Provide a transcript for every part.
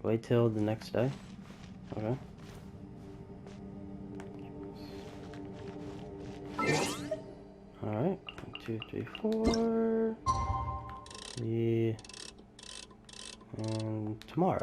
Wait till the next day. Okay. Alright. 1, 2, 3, 4. Yeah. And tomorrow.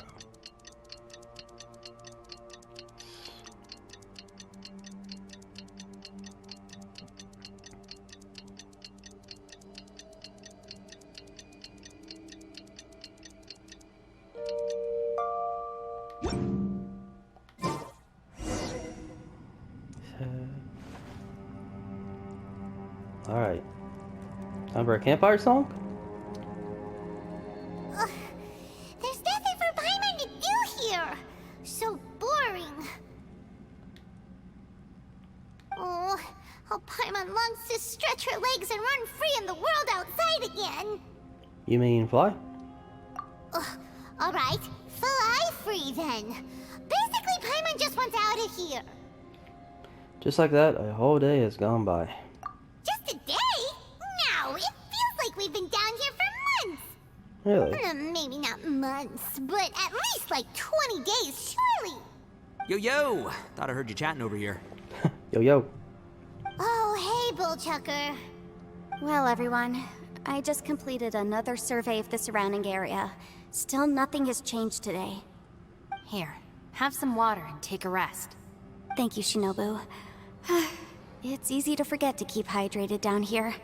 Alright. Time for a campfire song? There's nothing for Paimon to do here. So boring. Oh, how Paimon longs to stretch her legs and run free in the world outside again. You mean fly? Alright, fly free then. Basically, Paimon just wants out of here. Just like that, a whole day has gone by. Just a day? No, it feels like we've been down here for months. Really? Maybe not months, but at least like 20 days, surely. Yo! Thought I heard you chatting over here. Yo, yo. Oh, hey, Bullchucker. Well, everyone, I just completed another survey of the surrounding area. Still nothing has changed today. Here, have some water and take a rest. Thank you, Shinobu. It's easy to forget to keep hydrated down here.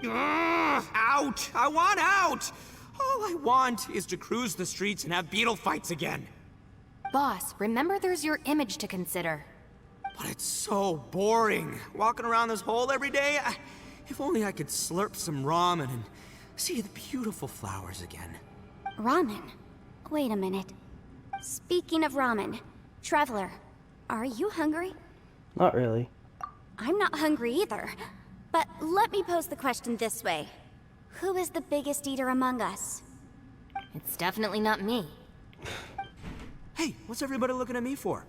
Out! I want out! All I want is to cruise the streets and have beetle fights again. Boss, remember there's your image to consider. But it's so boring, walking around this hole every day. If only I could slurp some ramen and see the beautiful flowers again. Ramen? Wait a minute. Speaking of ramen, Traveler, are you hungry? Not really. I'm not hungry either. But let me pose the question this way. Who is the biggest eater among us? It's definitely not me. Hey, what's everybody looking at me for?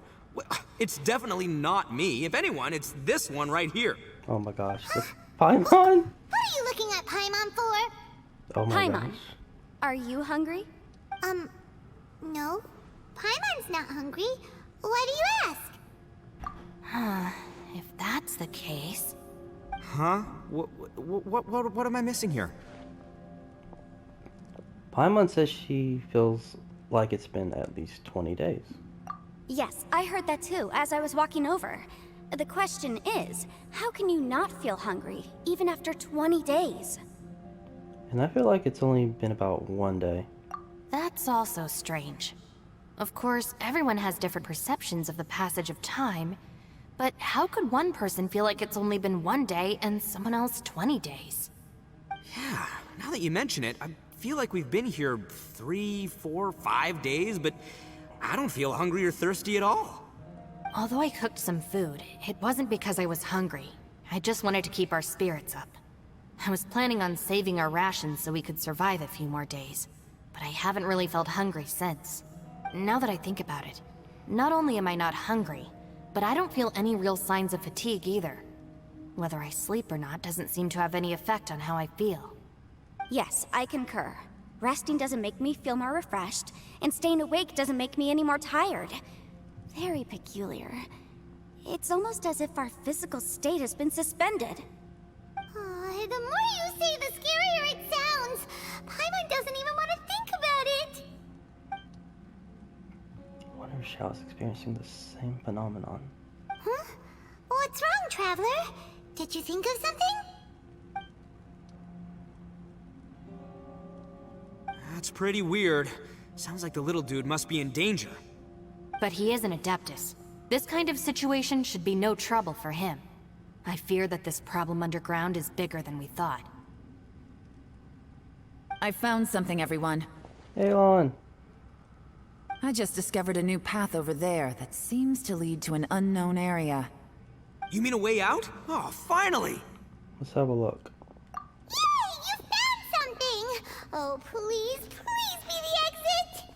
It's definitely not me. If anyone, it's this one right here. Oh my gosh. The Paimon? What are you looking at Paimon for? Oh my Paimon, gosh. are you hungry? No. Paimon's not hungry. Why do you ask? If that's the case... Huh? What am I missing here? Paimon says she feels like it's been at least 20 days. Yes, I heard that too, as I was walking over. The question is, how can you not feel hungry, even after 20 days? And I feel like it's only been about 1 day. That's also strange. Of course, everyone has different perceptions of the passage of time, but how could one person feel like it's only been 1 day and someone else 20 days? Yeah, now that you mention it, I feel like we've been here 3, 4, 5 days, but I don't feel hungry or thirsty at all. Although I cooked some food, it wasn't because I was hungry. I just wanted to keep our spirits up. I was planning on saving our rations so we could survive a few more days, but I haven't really felt hungry since. Now that I think about it, not only am I not hungry, but I don't feel any real signs of fatigue either. Whether I sleep or not doesn't seem to have any effect on how I feel. Yes, I concur. Resting doesn't make me feel more refreshed, and staying awake doesn't make me any more tired. Very peculiar. It's almost as if our physical state has been suspended. The more you say, the scarier it sounds. Paimon doesn't even want to think about it. I wonder if Xiao's experiencing the same phenomenon. Huh? What's wrong, Traveler? Did you think of something? That's pretty weird. Sounds like the little dude must be in danger. But he is an Adeptus. This kind of situation should be no trouble for him. I fear that this problem underground is bigger than we thought. I found something, everyone. Hey, Lon. I just discovered a new path over there that seems to lead to an unknown area. You mean a way out? Oh, finally! Let's have a look. Yay! You found something! Oh, please, please be the exit!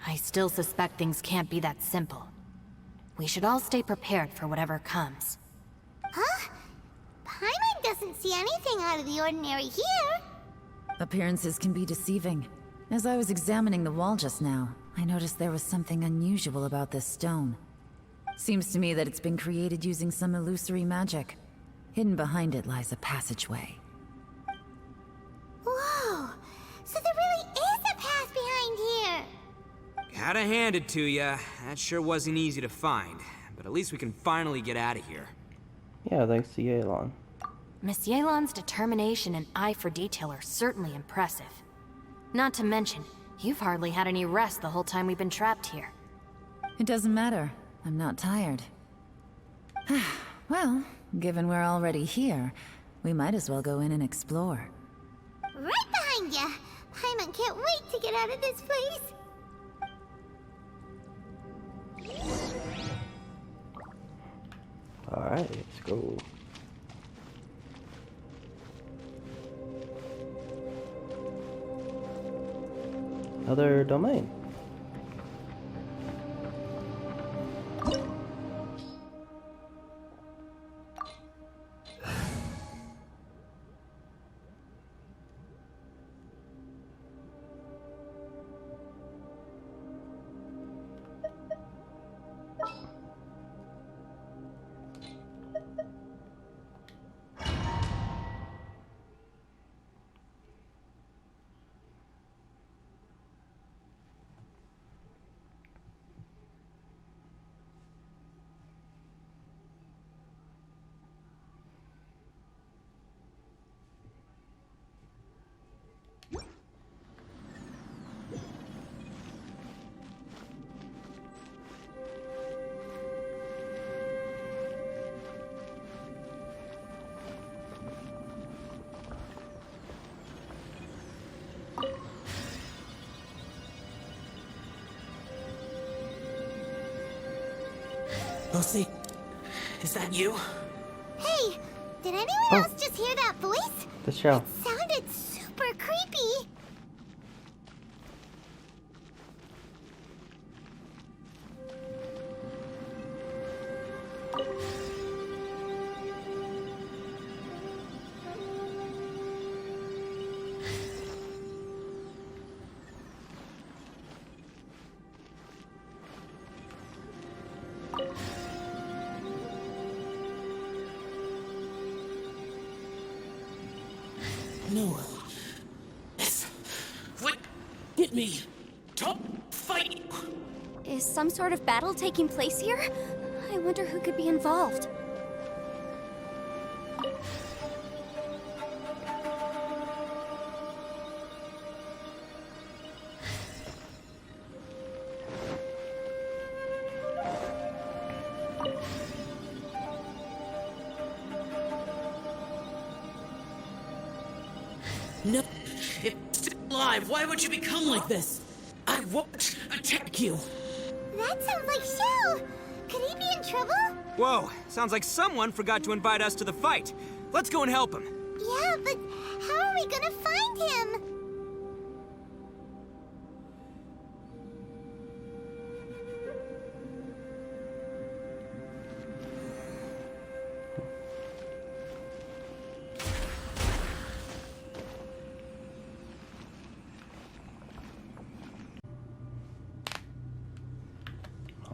I still suspect things can't be that simple. We should all stay prepared for whatever comes. Huh? Paimon doesn't see anything out of the ordinary here. Appearances can be deceiving. As I was examining the wall just now, I noticed there was something unusual about this stone. Seems to me that it's been created using some illusory magic. Hidden behind it lies a passageway. Whoa! So there really is a path behind here! Gotta hand it to ya. That sure wasn't easy to find. But at least we can finally get out of here. Yeah, thanks to Yelan. Miss Yelan's determination and eye for detail are certainly impressive. Not to mention, you've hardly had any rest the whole time we've been trapped here. It doesn't matter. I'm not tired. Well, given we're already here, we might as well go in and explore. Right behind ya! Paimon can't wait to get out of this place! Alright, let's go. Another domain. Lucy, is that you? Hey! Did anyone else just hear that voice? The show. It sounded super creepy! No. Yes. What? Get me. Don't fight. Is some sort of battle taking place here? I wonder who could be involved. No. It's still alive. Why would you become like this? I won't attack you. That sounds like Shell! Could he be in trouble? Whoa, sounds like someone forgot to invite us to the fight. Let's go and help him. Yeah, but how are we gonna find him?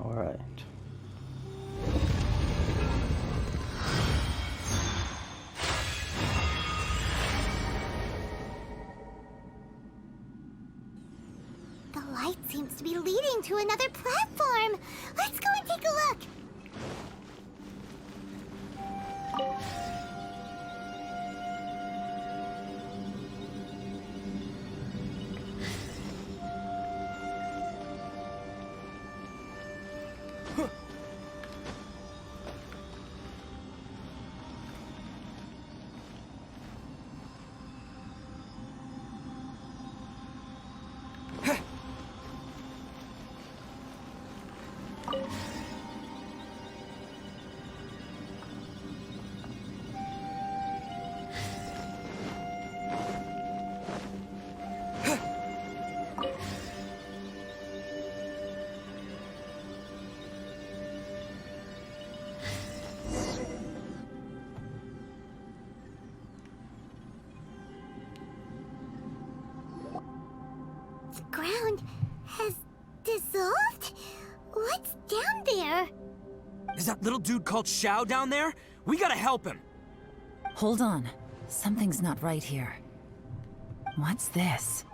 Alright. The light seems to be leading to another platform. Let's go and take a look. The ground has dissolved? What's down there? Is that little dude called Xiao down there? We gotta help him. Hold on. Something's not right here. What's this?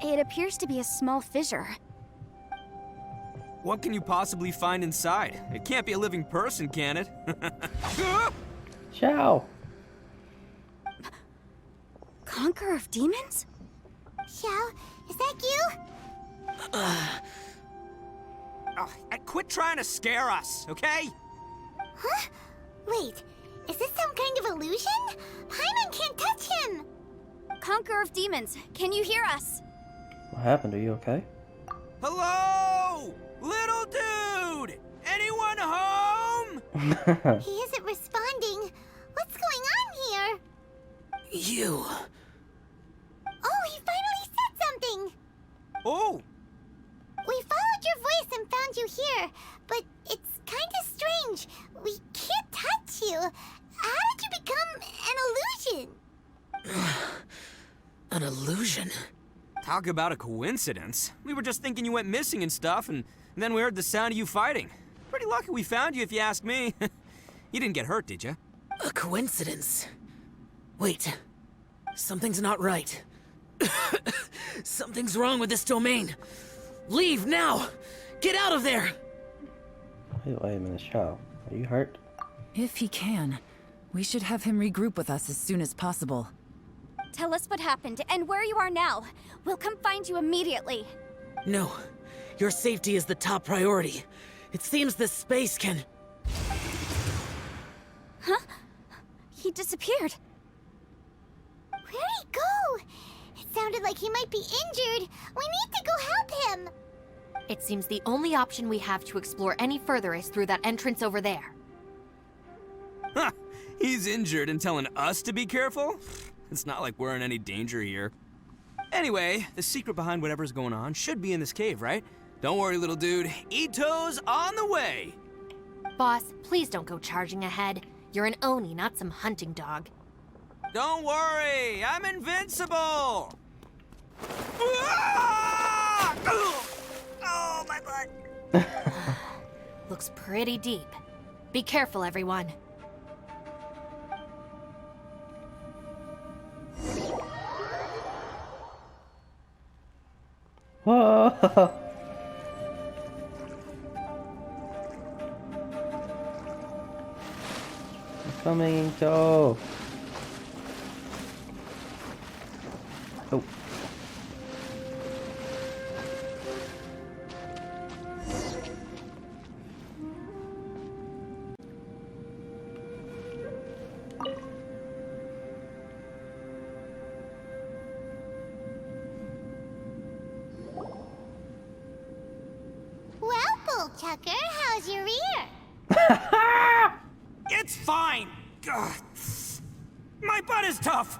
It appears to be a small fissure. What can you possibly find inside? It can't be a living person, can it? Ciao. Conqueror of demons? Xiao, is that you? Oh, quit trying to scare us, okay? Huh? Wait, is this some kind of illusion? Paimon can't touch him! Conqueror of demons, can you hear us? What happened? Are you okay? Hello? Little dude! Anyone home? He isn't responding. What's going on here? You. Oh, he finally said something! Oh, We followed your voice and found you here, but it's kinda strange. We can't touch you. How did you become an illusion? An illusion? talk about a coincidence. We were just thinking you went missing and stuff, and then we heard the sound of you fighting. Pretty lucky we found you, if you ask me. You didn't get hurt, did you? A coincidence? Wait. Something's not right. Something's wrong with this domain. Leave now! Get out of there! Wait a minute, Xiao. Are you hurt? If he can, we should have him regroup with us as soon as possible. Tell us what happened and where you are now. We'll come find you immediately. No. Your safety is the top priority. It seems this space can... Huh? He disappeared. Where'd he go? It sounded like he might be injured. We need to go help him. It seems the only option we have to explore any further is through that entrance over there. Huh, he's injured and telling us to be careful? It's not like we're in any danger here. Anyway, the secret behind whatever's going on should be in this cave, right? Don't worry, little dude. Ito's on the way! Boss, please don't go charging ahead. You're an Oni, not some hunting dog. Don't worry, I'm invincible! Ah! Oh, my butt! Looks pretty deep. Be careful, everyone. Whoa! I'm coming, Joe. Oh. Well, Bullchucker, how's your ear? It's fine! Ugh. My butt is tough!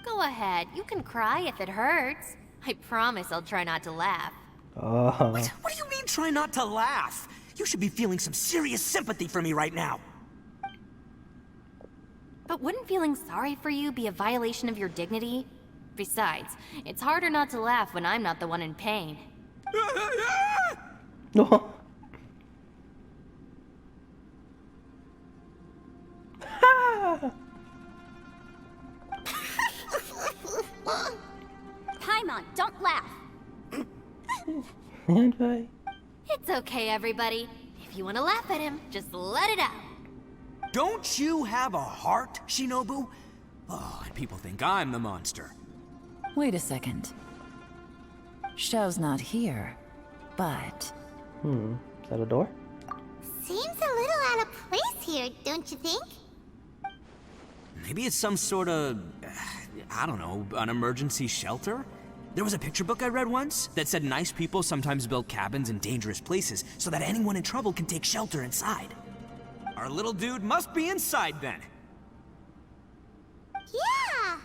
Go ahead, you can cry if it hurts. I promise I'll try not to laugh. Oh. What do you mean try not to laugh? You should be feeling some serious sympathy for me right now. But wouldn't feeling sorry for you be a violation of your dignity? Besides, it's harder not to laugh when I'm not the one in pain. No. Paimon, don't laugh. Anyway. It's okay, everybody. If you want to laugh at him, just let it out. Don't you have a heart, Shinobu? Oh, and people think I'm the monster. Wait a second. Xiao's not here, but... Is that a door? Seems a little out of place here, don't you think? Maybe it's some sort of, I don't know, an emergency shelter? There was a picture book I read once that said nice people sometimes build cabins in dangerous places so that anyone in trouble can take shelter inside. Our little dude must be inside then. Yeah!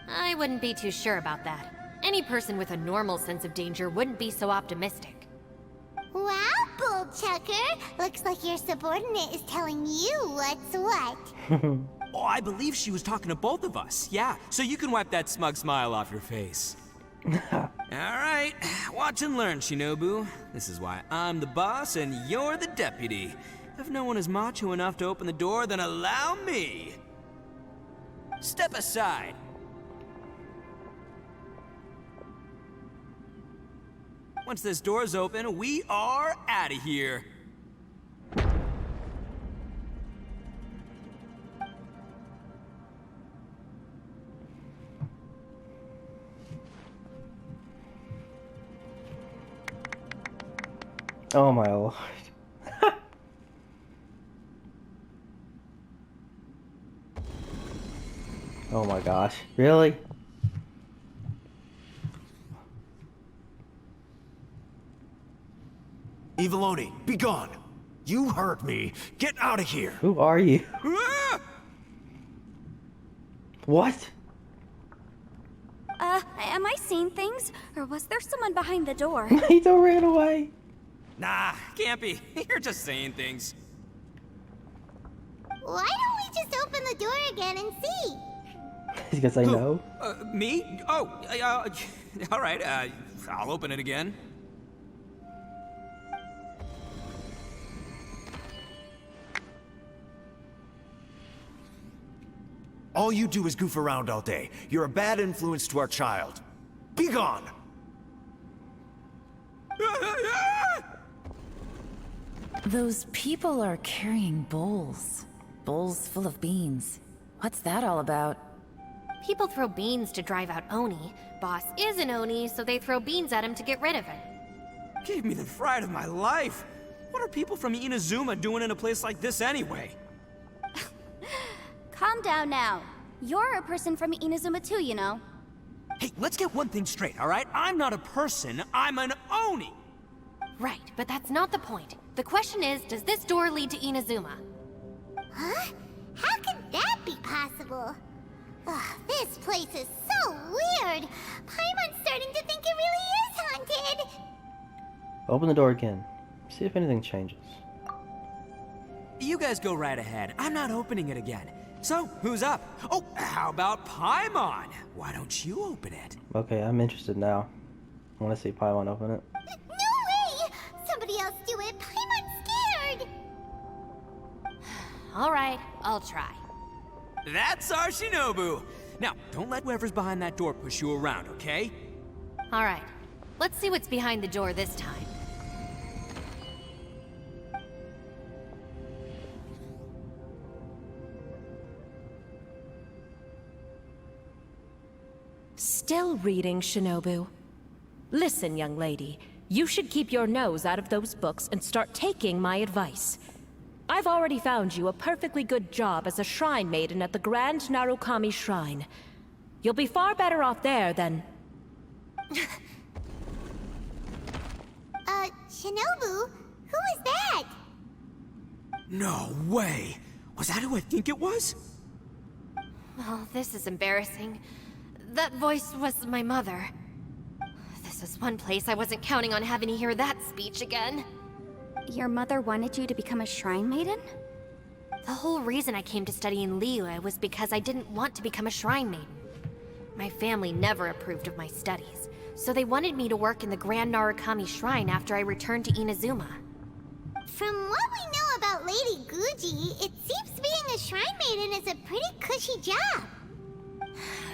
I wouldn't be too sure about that. Any person with a normal sense of danger wouldn't be so optimistic. Wow, Bullchucker! Looks like your subordinate is telling you what's what. Oh, I believe she was talking to both of us. Yeah, so you can wipe that smug smile off your face. All right, watch and learn, Shinobu. This is why I'm the boss and you're the deputy. If no one is macho enough to open the door, then allow me. Step aside. Once this door's open, we are out of here. Oh my lord. Oh my gosh. Really? Eviloni, be gone! You heard me. Get out of here! Who are you? What? Am I seeing things? Or was there someone behind the door? Naito ran away. Nah, can't be. You're just saying things. Why don't we just open the door again and see? He's gonna say no. Me? Oh, all right, I'll open it again. All you do is goof around all day. You're a bad influence to our child. Be gone! Those people are carrying bowls. Bowls full of beans. What's that all about? People throw beans to drive out Oni. Boss is an Oni, so they throw beans at him to get rid of him. Gave me the fright of my life. What are people from Inazuma doing in a place like this anyway? Calm down now. You're a person from Inazuma too, you know. Hey, let's get one thing straight, all right? I'm not a person, I'm an Oni! Right, but that's not the point. The question is, does this door lead to Inazuma? Huh? How could that be possible? Ugh, this place is so weird. Paimon's starting to think it really is haunted. Open the door again. See if anything changes. You guys go right ahead. I'm not opening it again. So, who's up? Oh, how about Paimon? Why don't you open it? Okay, I'm interested now. I want to see Paimon open it. No way! Somebody else do it. Paimon's scared. All right, I'll try. That's our Shinobu! Now, don't let whoever's behind that door push you around, okay? All right, let's see what's behind the door this time. Still reading, Shinobu? Listen, young lady. You should keep your nose out of those books and start taking my advice. I've already found you a perfectly good job as a shrine maiden at the Grand Narukami Shrine. You'll be far better off there than... Shinobu? Who is that? No way! Was that who I think it was? Oh, this is embarrassing. That voice was my mother. This is one place I wasn't counting on having to hear that speech again. Your mother wanted you to become a shrine maiden? The whole reason I came to study in Liyue was because I didn't want to become a shrine maiden. My family never approved of my studies, so they wanted me to work in the Grand Narukami Shrine after I returned to Inazuma. From what we know about Lady Guji, it seems being a shrine maiden is a pretty cushy job.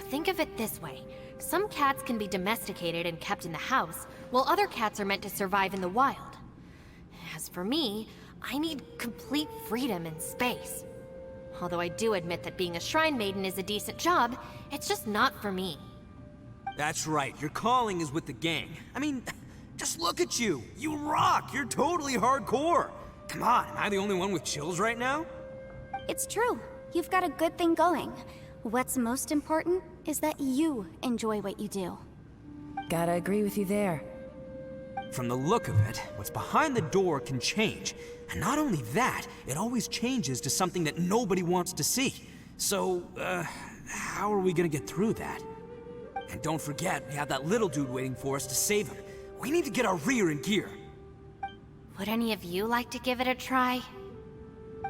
Think of it this way. Some cats can be domesticated and kept in the house, while other cats are meant to survive in the wild. As for me, I need complete freedom and space. Although I do admit that being a shrine maiden is a decent job, it's just not for me. That's right, your calling is with the gang. I mean, just look at you. You rock, you're totally hardcore. Come on, am I the only one with chills right now? It's true. You've got a good thing going. What's most important is that you enjoy what you do. Gotta agree with you there. From the look of it, what's behind the door can change. And not only that, it always changes to something that nobody wants to see. So, how are we gonna get through that? And don't forget, we have that little dude waiting for us to save him. We need to get our rear in gear. Would any of you like to give it a try?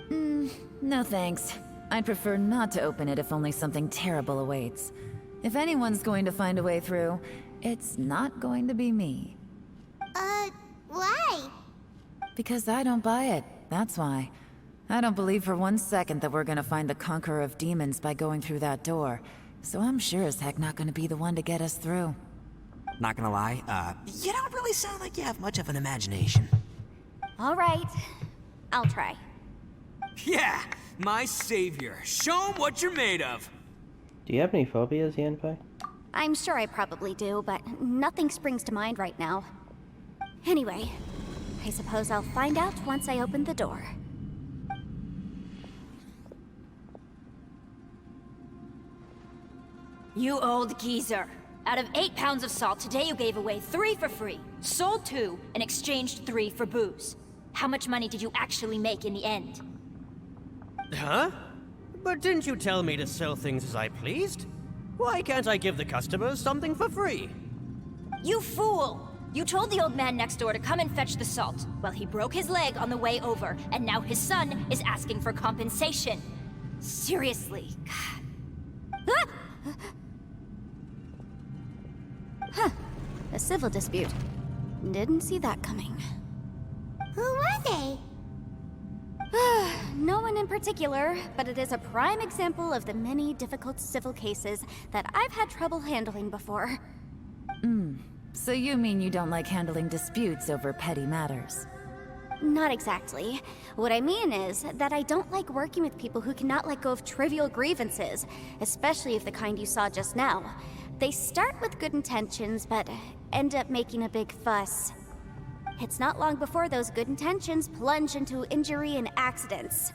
No thanks. I'd prefer not to open it if only something terrible awaits. If anyone's going to find a way through, it's not going to be me. Why? Because I don't buy it, that's why. I don't believe for 1 second that we're gonna find the Conqueror of Demons by going through that door. So I'm sure as heck not gonna be the one to get us through. Not gonna lie, you don't really sound like you have much of an imagination. All right, I'll try. Yeah, my savior. Show 'em what you're made of. Do you have any phobias, Yanpei? I'm sure I probably do, but nothing springs to mind right now. Anyway, I suppose I'll find out once I open the door. You old geezer. Out of 8 pounds of salt, today you gave away 3 for free, sold 2, and exchanged 3 for booze. How much money did you actually make in the end? Huh? But didn't you tell me to sell things as I pleased? Why can't I give the customers something for free? You fool! You told the old man next door to come and fetch the salt. Well, he broke his leg on the way over, and now his son is asking for compensation. Seriously. Huh. A civil dispute. Didn't see that coming. Who were they? No one in particular, but it is a prime example of the many difficult civil cases that I've had trouble handling before. So you mean you don't like handling disputes over petty matters? Not exactly. What I mean is that I don't like working with people who cannot let go of trivial grievances, especially of the kind you saw just now. They start with good intentions, but end up making a big fuss. It's not long before those good intentions plunge into injury and accidents.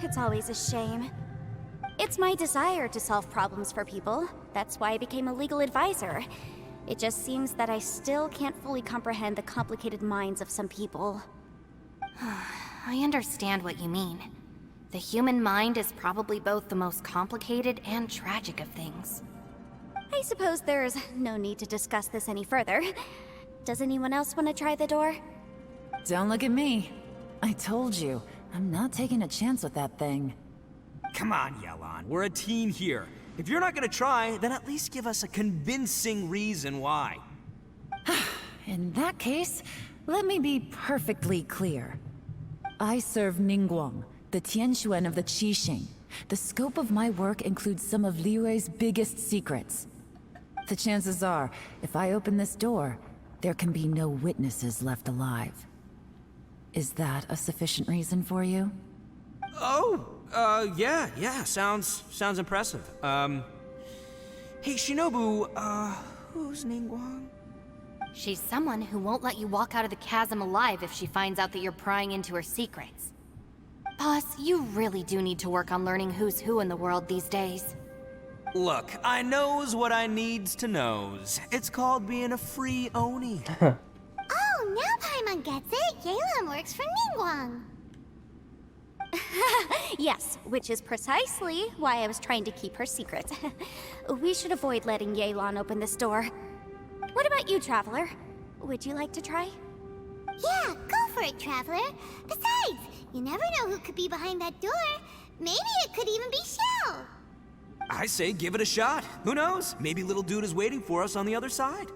It's always a shame. It's my desire to solve problems for people. That's why I became a legal advisor. It just seems that I still can't fully comprehend the complicated minds of some people. I understand what you mean. The human mind is probably both the most complicated and tragic of things. I suppose there's no need to discuss this any further. Does anyone else want to try the door? Don't look at me. I told you, I'm not taking a chance with that thing. Come on, Yelan. We're a team here. If you're not gonna try, then at least give us a convincing reason why. In that case, let me be perfectly clear. I serve Ningguang, the Tianquan of the Qixing. The scope of my work includes some of Liyue's biggest secrets. The chances are, if I open this door, there can be no witnesses left alive. Is that a sufficient reason for you? Oh, yeah, sounds impressive. Hey, Shinobu, who's Ningguang? She's someone who won't let you walk out of the chasm alive if she finds out that you're prying into her secrets. Boss, you really do need to work on learning who's who in the world these days. Look, I knows what I needs to knows. It's called being a free Oni. Oh, now Paimon gets it. Yelan works for Ningguang. Yes, which is precisely why I was trying to keep her secret. We should avoid letting Yelan open this door. What about you, Traveler? Would you like to try? Yeah, go for it, Traveler. Besides, you never know who could be behind that door. Maybe it could even be Shell. I say give it a shot. Who knows? Maybe little dude is waiting for us on the other side.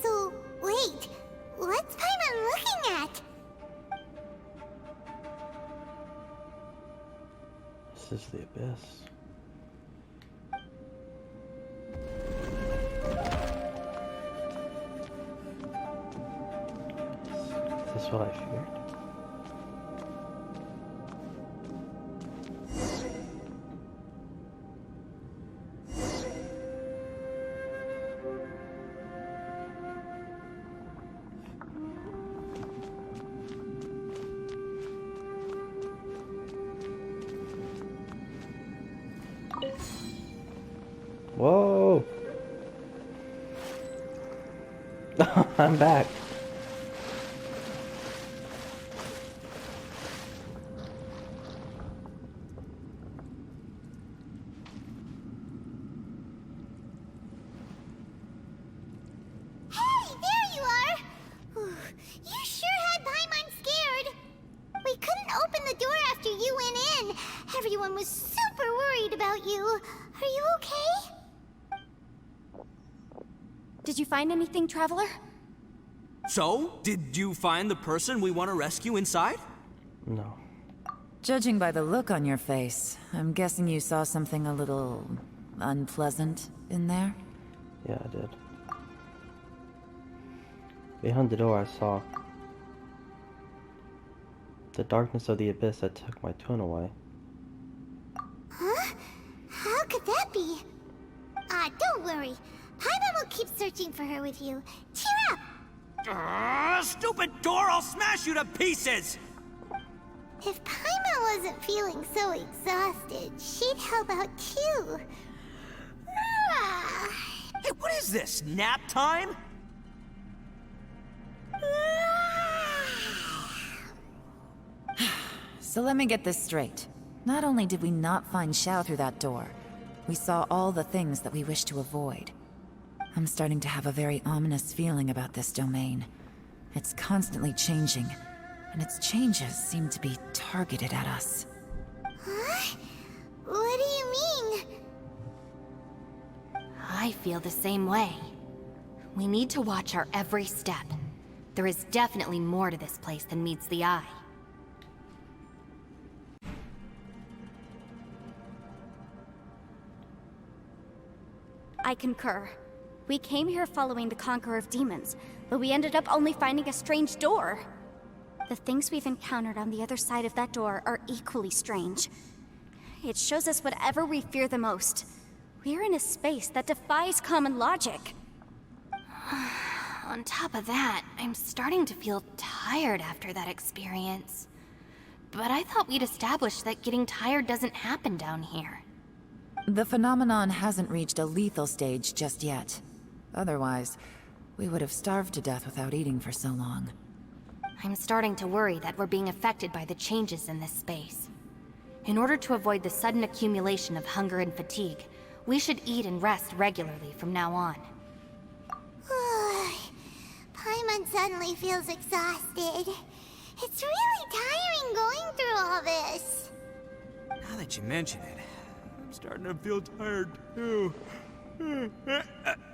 So, wait. What's Paimon looking at? This is the abyss. Is this what I feared? Whoa! I'm back. everyone was super worried about you. Are you okay? Did you find anything, Traveler? So, did you find the person we want to rescue inside? No. Judging by the look on your face, I'm guessing you saw something a little unpleasant in there? Yeah, I did. Behind the door, I saw the darkness of the abyss that took my twin away. Huh? How could that be? Don't worry. Paimon will keep searching for her with you. Cheer up! Stupid door! I'll smash you to pieces! If Paimon wasn't feeling so exhausted, she'd help out too. Hey, what is this? Nap time? So let me get this straight. Not only did we not find Xiao through that door, we saw all the things that we wish to avoid. I'm starting to have a very ominous feeling about this domain. It's constantly changing, and its changes seem to be targeted at us. Huh? What do you mean? I feel the same way. We need to watch our every step. There is definitely more to this place than meets the eye. I concur. We came here following the Conqueror of Demons, but we ended up only finding a strange door. The things we've encountered on the other side of that door are equally strange. It shows us whatever we fear the most. We're in a space that defies common logic. On top of that, I'm starting to feel tired after that experience. But I thought we'd established that getting tired doesn't happen down here. The phenomenon hasn't reached a lethal stage just yet. Otherwise, we would have starved to death without eating for so long. I'm starting to worry that we're being affected by the changes in this space. In order to avoid the sudden accumulation of hunger and fatigue, we should eat and rest regularly from now on. Paimon suddenly feels exhausted. It's really tiring going through all this. Now that you mention it, I'm starting to feel tired too.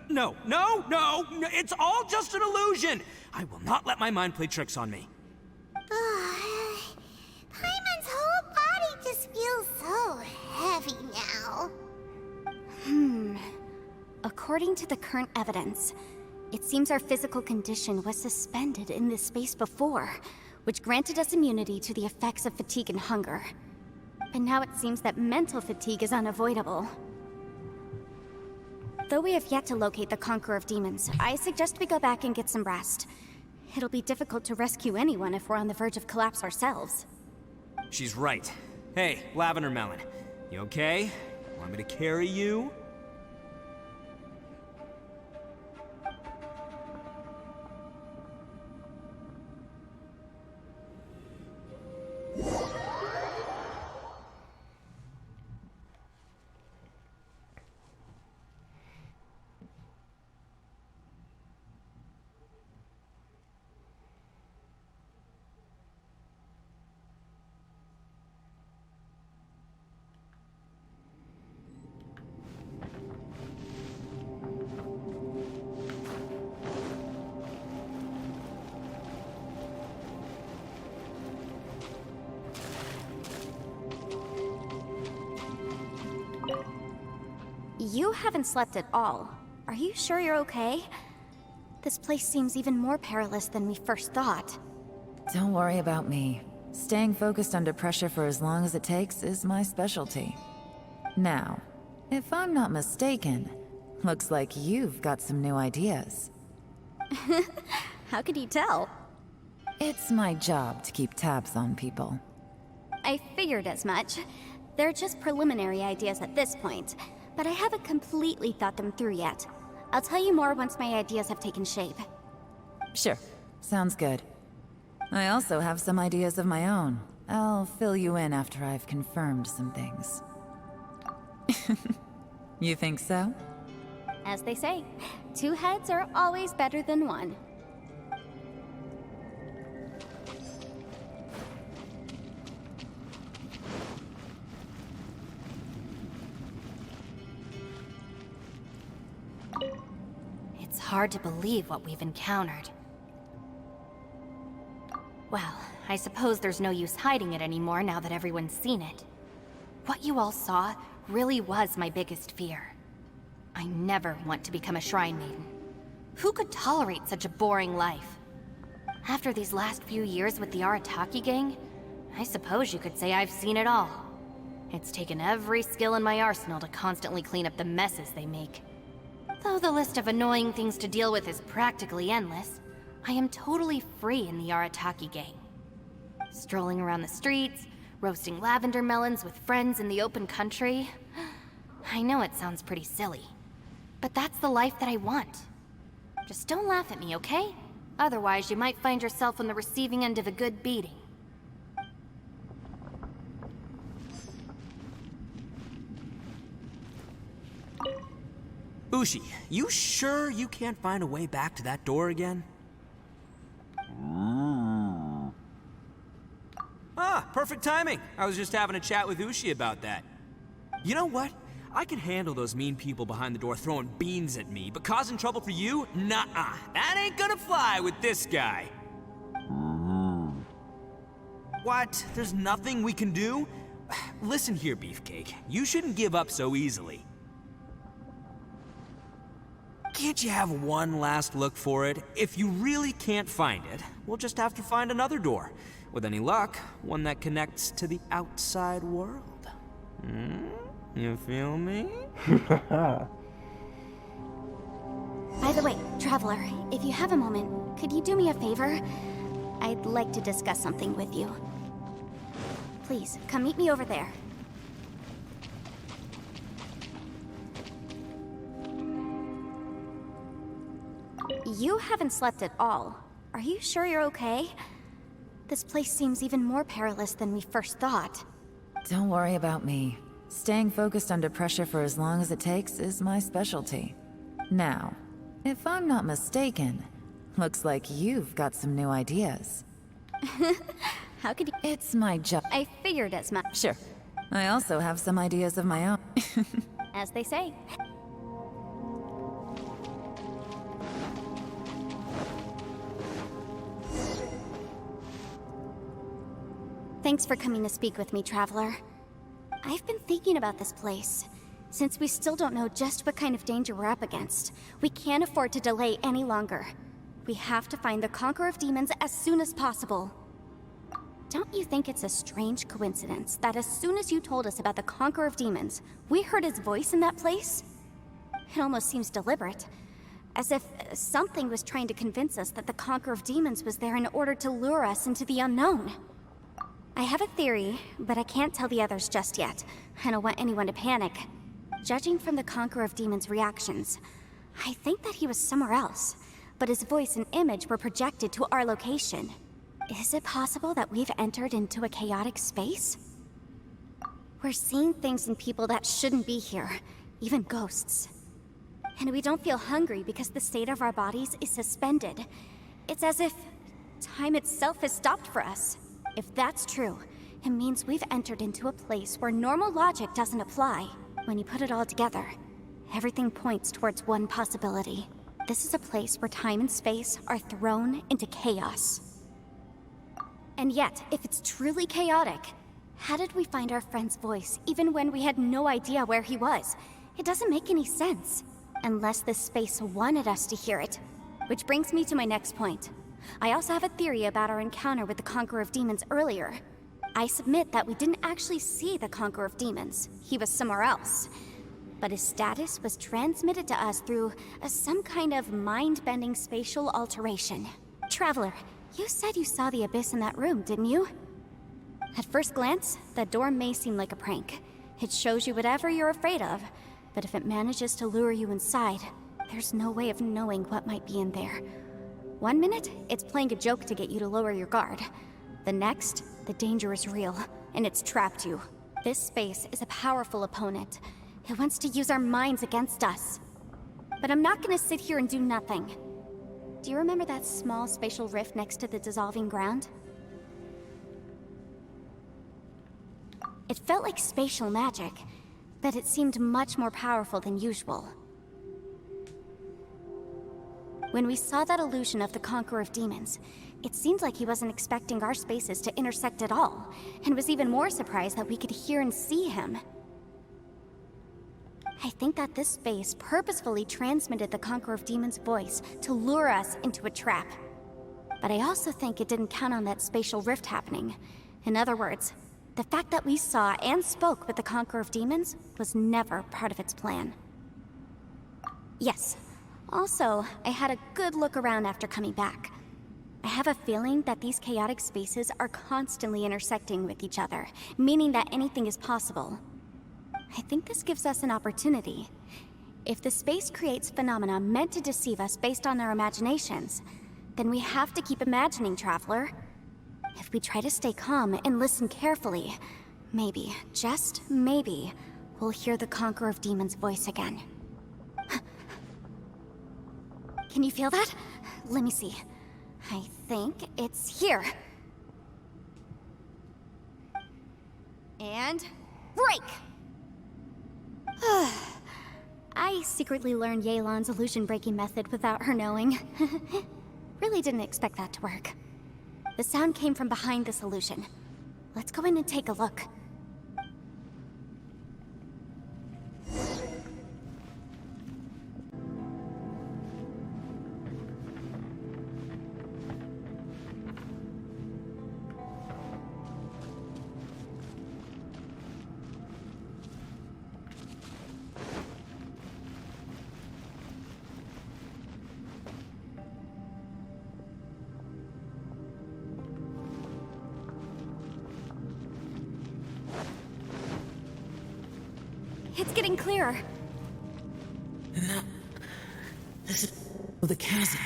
No, it's all just an illusion! I will not let my mind play tricks on me. Paimon's whole body just feels so heavy now. According to the current evidence, it seems our physical condition was suspended in this space before, which granted us immunity to the effects of fatigue and hunger. But now it seems that mental fatigue is unavoidable. Though we have yet to locate the Conqueror of Demons, I suggest we go back and get some rest. It'll be difficult to rescue anyone if we're on the verge of collapse ourselves. She's right. Hey, Lavender Melon, you okay? Want me to carry you? You haven't slept at all. Are you sure you're okay? This place seems even more perilous than we first thought. Don't worry about me. Staying focused under pressure for as long as it takes is my specialty. Now, if I'm not mistaken, looks like you've got some new ideas. How could you tell? It's my job to keep tabs on people. I figured as much. They're just preliminary ideas at this point, but I haven't completely thought them through yet. I'll tell you more once my ideas have taken shape. Sure, sounds good. I also have some ideas of my own. I'll fill you in after I've confirmed some things. You think so? As they say, two heads are always better than one. It's hard to believe what we've encountered. Well, I suppose there's no use hiding it anymore now that everyone's seen it. What you all saw really was my biggest fear. I never want to become a Shrine Maiden. Who could tolerate such a boring life? After these last few years with the Arataki gang, I suppose you could say I've seen it all. It's taken every skill in my arsenal to constantly clean up the messes they make. Though the list of annoying things to deal with is practically endless, I am totally free in the Arataki gang. Strolling around the streets, roasting lavender melons with friends in the open country. I know it sounds pretty silly, but that's the life that I want. Just don't laugh at me, okay? Otherwise, you might find yourself on the receiving end of a good beating. Ushi, you sure you can't find a way back to that door again? Ah, perfect timing. I was just having a chat with Ushi about that. You know what? I can handle those mean people behind the door throwing beans at me, but causing trouble for you? Nuh-uh. That ain't gonna fly with this guy. What? There's nothing we can do? Listen here, Beefcake. You shouldn't give up so easily. Can't you have one last look for it? If you really can't find it, we'll just have to find another door. With any luck, one that connects to the outside world. You feel me? By the way, Traveler, if you have a moment, could you do me a favor? I'd like to discuss something with you. Please, come meet me over there. You haven't slept at all. Are you sure you're okay? This place seems even more perilous than we first thought. Don't worry about me. Staying focused under pressure for as long as it takes is my specialty. Now, if I'm not mistaken, looks like you've got some new ideas. How could you— It's my job. I figured as much. Sure. I also have some ideas of my own. As they say. Thanks for coming to speak with me, Traveler. I've been thinking about this place. Since we still don't know just what kind of danger we're up against, we can't afford to delay any longer. We have to find the Conqueror of Demons as soon as possible. Don't you think it's a strange coincidence that as soon as you told us about the Conqueror of Demons, we heard his voice in that place? It almost seems deliberate. As if something was trying to convince us that the Conqueror of Demons was there in order to lure us into the unknown. I have a theory, but I can't tell the others just yet. I don't want anyone to panic. Judging from the Conqueror of Demons' reactions, I think that he was somewhere else, but his voice and image were projected to our location. Is it possible that we've entered into a chaotic space? We're seeing things in people that shouldn't be here, even ghosts. And we don't feel hungry because the state of our bodies is suspended. It's as if time itself has stopped for us. If that's true, it means we've entered into a place where normal logic doesn't apply. When you put it all together, everything points towards one possibility. This is a place where time and space are thrown into chaos. And yet, if it's truly chaotic, how did we find our friend's voice even when we had no idea where he was? It doesn't make any sense. Unless this space wanted us to hear it. Which brings me to my next point. I also have a theory about our encounter with the Conqueror of Demons earlier. I submit that we didn't actually see the Conqueror of Demons. He was somewhere else. But his status was transmitted to us through some kind of mind-bending spatial alteration. Traveler, you said you saw the abyss in that room, didn't you? At first glance, the door may seem like a prank. It shows you whatever you're afraid of, but if it manages to lure you inside, there's no way of knowing what might be in there. 1 minute, it's playing a joke to get you to lower your guard. The next, the danger is real, and it's trapped you. This space is a powerful opponent. It wants to use our minds against us. But I'm not gonna sit here and do nothing. Do you remember that small spatial rift next to the dissolving ground? It felt like spatial magic, but it seemed much more powerful than usual. When we saw that illusion of the Conqueror of Demons, it seemed like he wasn't expecting our spaces to intersect at all, and was even more surprised that we could hear and see him. I think that this space purposefully transmitted the Conqueror of Demons' voice to lure us into a trap. But I also think it didn't count on that spatial rift happening. In other words, the fact that we saw and spoke with the Conqueror of Demons was never part of its plan. Yes. Also, I had a good look around after coming back. I have a feeling that these chaotic spaces are constantly intersecting with each other, meaning that anything is possible. I think this gives us an opportunity. If the space creates phenomena meant to deceive us based on our imaginations, then we have to keep imagining, Traveler. If we try to stay calm and listen carefully, maybe, just maybe, we'll hear the Conqueror of Demons' voice again. Can you feel that? Let me see. I think it's here. And break! I secretly learned Yelan's illusion-breaking method without her knowing. Really didn't expect that to work. The sound came from behind this illusion. Let's go in and take a look. It's getting clearer. No. This is the chasm.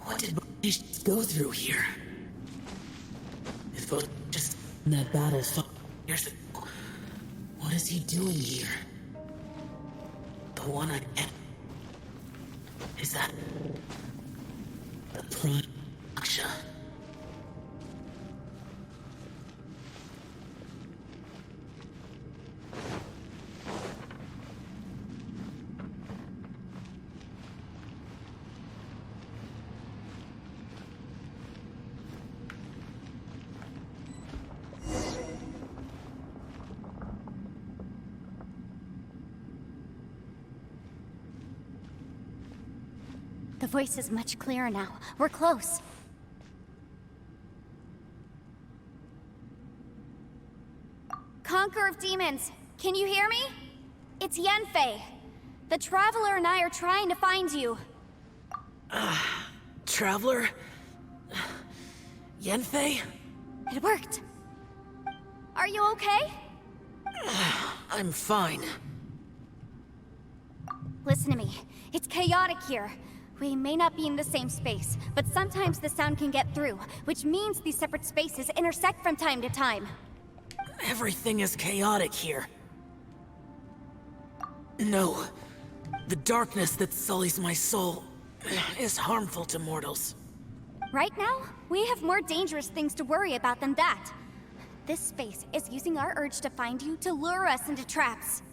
What did Baelish go through here? If Baelish just in that battle fought years ago, what is he doing here? The one I am. Is that the Prime Aksha? The voice is much clearer now. We're close. Conqueror of Demons, can you hear me? It's Yenfei. The Traveler and I are trying to find you. Traveler? Yenfei? It worked. Are you okay? I'm fine. Listen to me. It's chaotic here. We may not be in the same space, but sometimes the sound can get through, which means these separate spaces intersect from time to time. Everything is chaotic here. No. The darkness that sullies my soul is harmful to mortals. Right now, we have more dangerous things to worry about than that. This space is using our urge to find you to lure us into traps.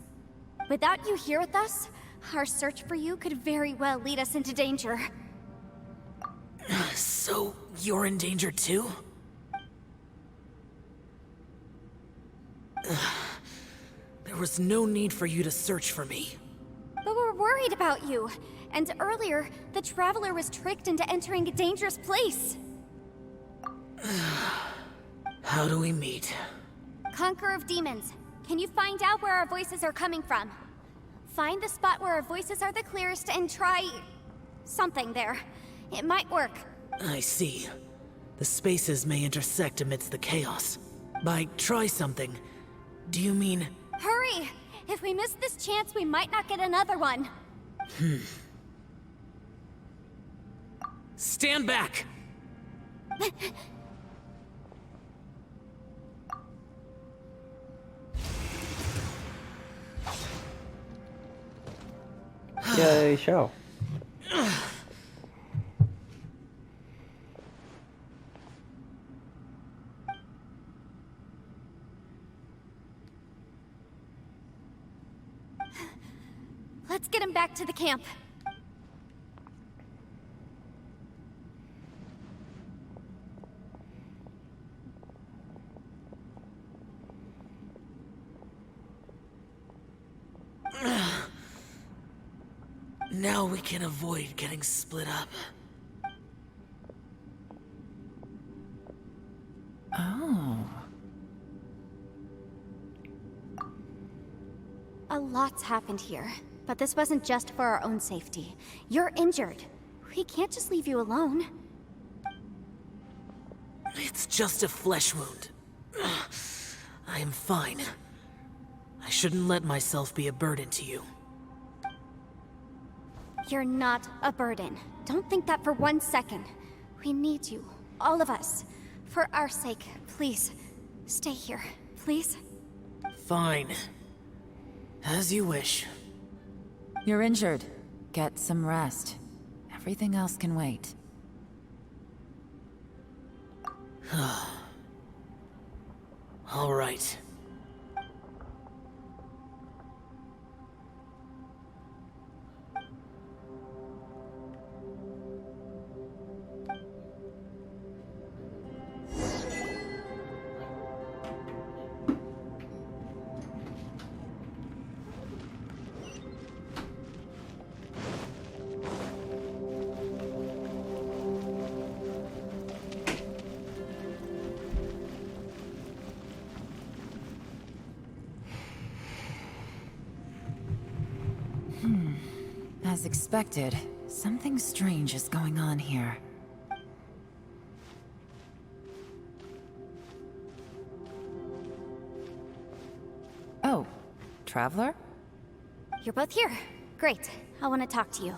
Without you here with us, our search for you could very well lead us into danger. So, you're in danger too? There was no need for you to search for me. But we're worried about you. And earlier, the Traveler was tricked into entering a dangerous place. How do we meet? Conqueror of Demons, can you find out where our voices are coming from? Find the spot where our voices are the clearest and try... something there. It might work. I see. The spaces may intersect amidst the chaos. By try something, do you mean... Hurry! If we miss this chance, we might not get another one. Stand back! Yay, show. Let's get him back to the camp. Now we can avoid getting split up. Oh. A lot's happened here, but this wasn't just for our own safety. You're injured. We can't just leave you alone. It's just a flesh wound. I am fine. I shouldn't let myself be a burden to you. You're not a burden. Don't think that for 1 second. We need you, all of us. For our sake, please, stay here, please. Fine. As you wish. You're injured. Get some rest. Everything else can wait. All right. As expected, something strange is going on here. Oh, Traveler? You're both here. Great. I want to talk to you.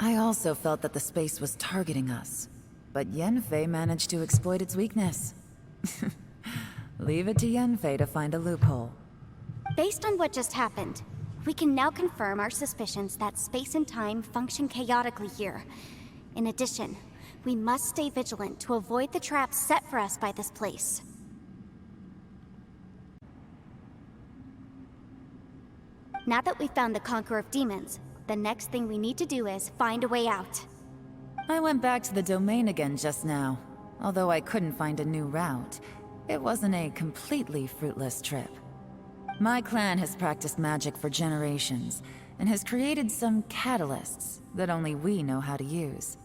I also felt that the space was targeting us, but Yenfei managed to exploit its weakness. Leave it to Yenfei to find a loophole. Based on what just happened, we can now confirm our suspicions that space and time function chaotically here. In addition, we must stay vigilant to avoid the traps set for us by this place. Now that we've found the Conqueror of Demons, the next thing we need to do is find a way out. I went back to the domain again just now. Although I couldn't find a new route, it wasn't a completely fruitless trip. My clan has practiced magic for generations, and has created some catalysts that only we know how to use.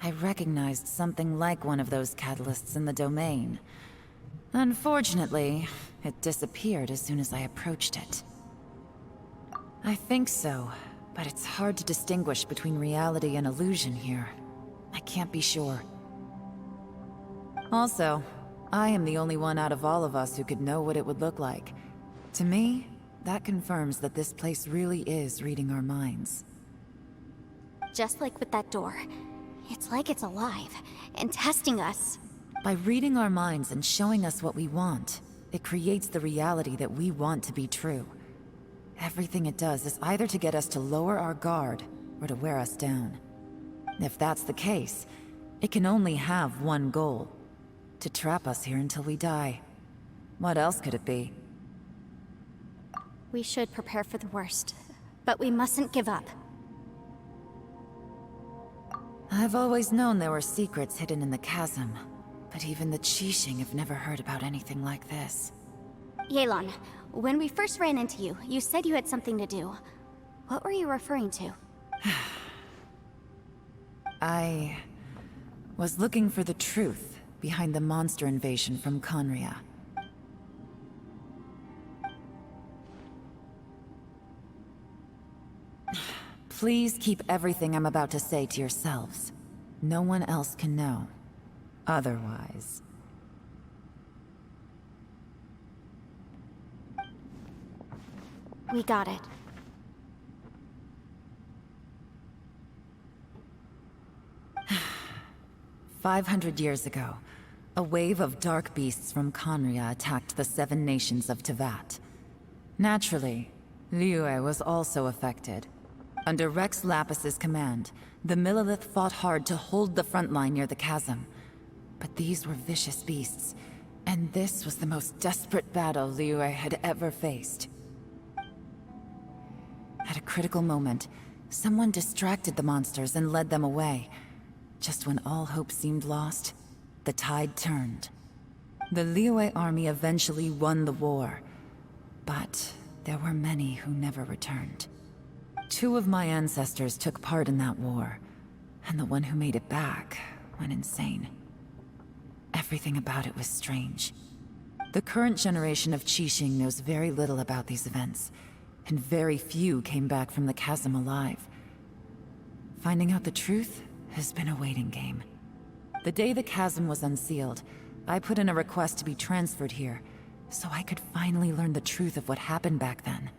I recognized something like one of those catalysts in the domain. Unfortunately, it disappeared as soon as I approached it. I think so, but it's hard to distinguish between reality and illusion here. I can't be sure. Also, I am the only one out of all of us who could know what it would look like. To me, that confirms that this place really is reading our minds. Just like with that door. It's like it's alive, and testing us. By reading our minds and showing us what we want, it creates the reality that we want to be true. Everything it does is either to get us to lower our guard, or to wear us down. If that's the case, it can only have one goal. To trap us here until we die. What else could it be? We should prepare for the worst, but we mustn't give up. I've always known there were secrets hidden in the chasm, but even the Qixing have never heard about anything like this. Yelan, when we first ran into you, you said you had something to do. What were you referring to? I was looking for the truth behind the monster invasion from Conria. Please keep everything I'm about to say to yourselves. No one else can know. Otherwise... We got it. 500 years ago, a wave of dark beasts from Conria attacked the 7 nations of Tevat. Naturally, Liyue was also affected. Under Rex Lapis's command, the Millelith fought hard to hold the front line near the chasm. But these were vicious beasts, and this was the most desperate battle Liyue had ever faced. At a critical moment, someone distracted the monsters and led them away. Just when all hope seemed lost, the tide turned. The Liyue army eventually won the war, but there were many who never returned. 2 of my ancestors took part in that war, and the one who made it back went insane. Everything about it was strange. The current generation of Qixing knows very little about these events, and very few came back from the chasm alive. Finding out the truth has been a waiting game. The day the chasm was unsealed, I put in a request to be transferred here, so I could finally learn the truth of what happened back then.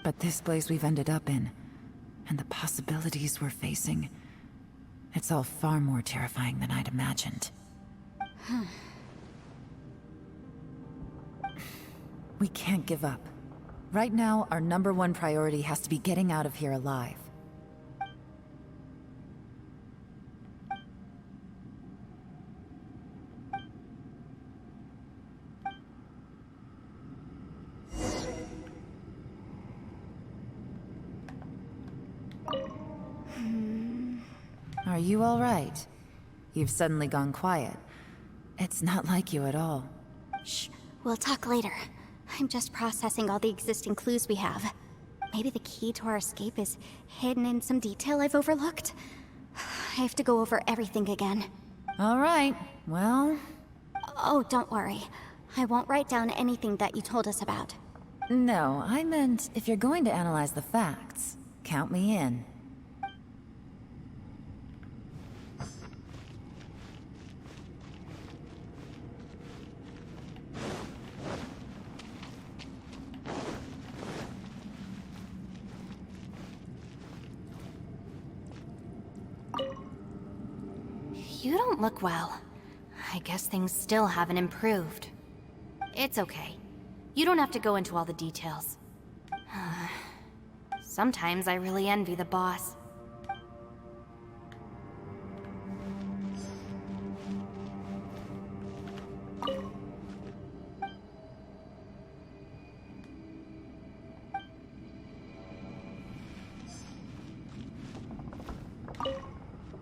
But this place we've ended up in, and the possibilities we're facing, it's all far more terrifying than I'd imagined. We can't give up. Right now, our #1 priority has to be getting out of here alive. Are you all right? You've suddenly gone quiet. It's not like you at all. Shh, we'll talk later. I'm just processing all the existing clues we have. Maybe the key to our escape is hidden in some detail I've overlooked. I have to go over everything again. All right, well... Oh, don't worry. I won't write down anything that you told us about. No, I meant if you're going to analyze the facts, count me in. You don't look well. I guess things still haven't improved. It's okay. You don't have to go into all the details. Sometimes I really envy the boss.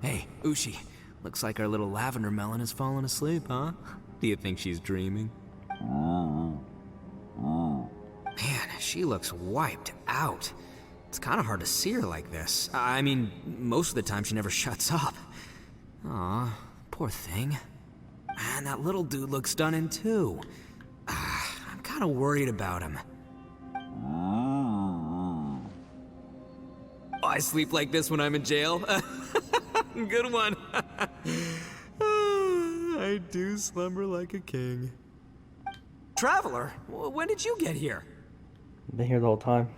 Hey, Ushi. Looks like our little lavender melon has fallen asleep, huh? Do you think she's dreaming? Man, she looks wiped out. It's kind of hard to see her like this. I mean, most of the time she never shuts up. Aw, poor thing. Man, that little dude looks done in too. I'm kind of worried about him. Oh, I sleep like this when I'm in jail? Good one. I do slumber like a king. Traveler, when did you get here? Been here the whole time.